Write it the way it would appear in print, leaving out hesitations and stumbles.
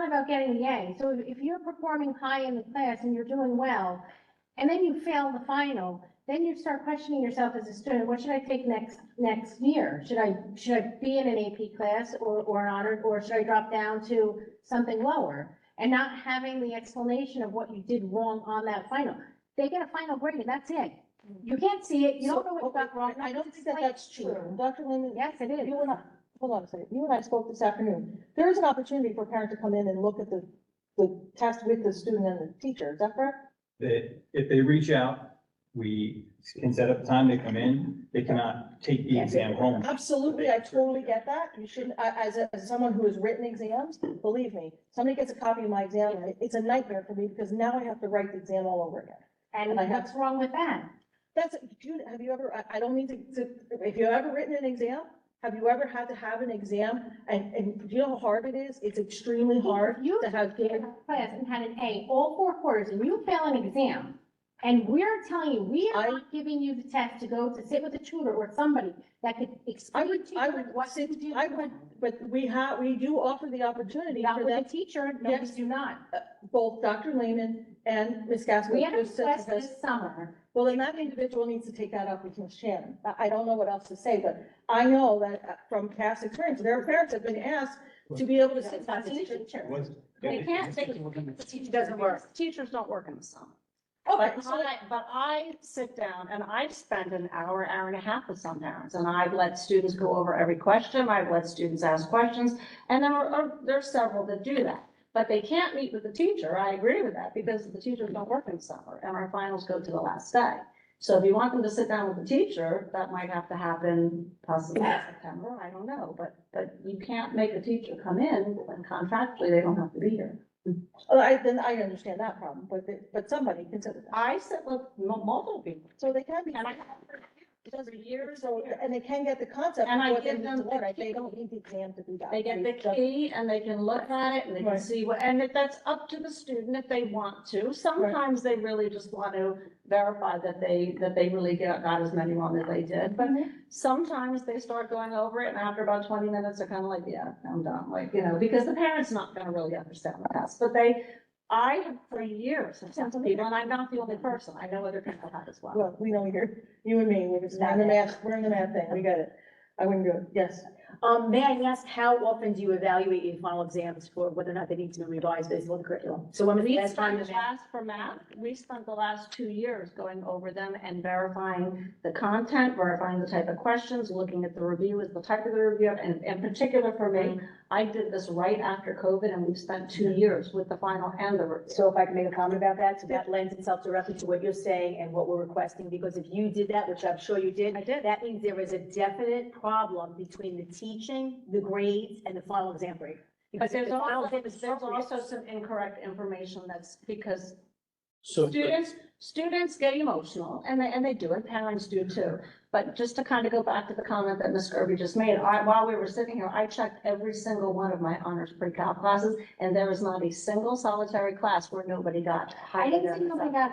not about getting the A. So if you're performing high in the class and you're doing well, and then you fail the final, then you start questioning yourself as a student, what should I take next year? Should I be in an AP class or an honor, or should I drop down to something lower? And not having the explanation of what you did wrong on that final. They get a final grade and that's it. You can't see it, you don't know what you got wrong. I don't think that that's true. Dr. Lehman, Yes, it is. you and I, hold on a second, you and I spoke this afternoon. There is an opportunity for a parent to come in and look at the test with the student and the teacher, is that correct? If they reach out, we can set up time to come in. They cannot take the exam home. Absolutely, I totally get that. You shouldn't, as someone who has written exams, believe me, somebody gets a copy of my exam, it's a nightmare for me because now I have to write the exam all over again. And And I have- what's wrong with that? Have you ever, I don't mean to, if you've ever written an exam, have you ever had to have an exam? And do you know how hard it is? It's extremely hard You to have took given. a class and had an A all 4 quarters, and you fail an exam. And we're telling you, we are not giving you the test to go to sit with a tutor or somebody that could explain to you what to do. But we do offer the opportunity Not for with them, a teacher, no, we Yes. do not. both Dr. Lehman and Ms. Gaskell. We had a just said request to us- this summer. Well, then that individual needs to take that up with Ms. Shannon. I don't know what else to say, but I know that from past experience, their parents have been asked to be able to sit with the teacher. They can't, the teacher doesn't work. Teachers don't work in the summer. Okay, But so I sit down and I've spent an hour and a half with some parents, and I've let students go over every question, I've let students ask questions, and there's several that do that. But they can't meet with the teacher, I agree with that, because the teachers don't work in summer, and our finals go to the last day. So if you want them to sit down with the teacher, that might have to happen possibly in September, I don't know, but you can't make a teacher come in when contractually they don't have to be here. then I understand that problem, but somebody can sit with that. I sit with multiple people, So they can be. and I have for years. So, and they can get the concept. And of I what they give need them to learn. the They key. don't need the exam to do that. They get the just- key and they can look at it and they can Right. see what, and that's up to the student if they want to. Sometimes they really just want to verify that they really got as many wrong as they did. But sometimes they start going over it and after about 20 minutes, they're kind of like, yeah, I'm done. Like, because the parent's not going to really understand the test, but I have for years have sent people, and I'm not the only person. I know other people have as well. Well, we know you and me, we're in the math thing, we got it. I wouldn't do it, yes. May I ask, how often do you evaluate your final exams for whether or not they need to be revised based on the curriculum? So when was the We last time? spent the last 2 years going over them and verifying the content, verifying the type of questions, looking at the review, is the type of the review, and in particular for me, I did this right after COVID, and we've spent 2 years with the final and the review. So if I can make a comment about that, so that lends itself directly to what you're saying and what we're requesting, because if you did that, which I'm sure you did. I did. That means there is a definite problem between the teaching, the grades, and the final exam grade. But Because if there's the final also, exam is there's appropriate- also some incorrect information that's because So, students get emotional and they do, and parents do too. But just to kind of go back to the comment that Ms. Skurbe just made, while we were sitting here, I checked every single one of my honors pre-cal classes, and there is not a single solitary class where nobody got higher I didn't than see nobody a got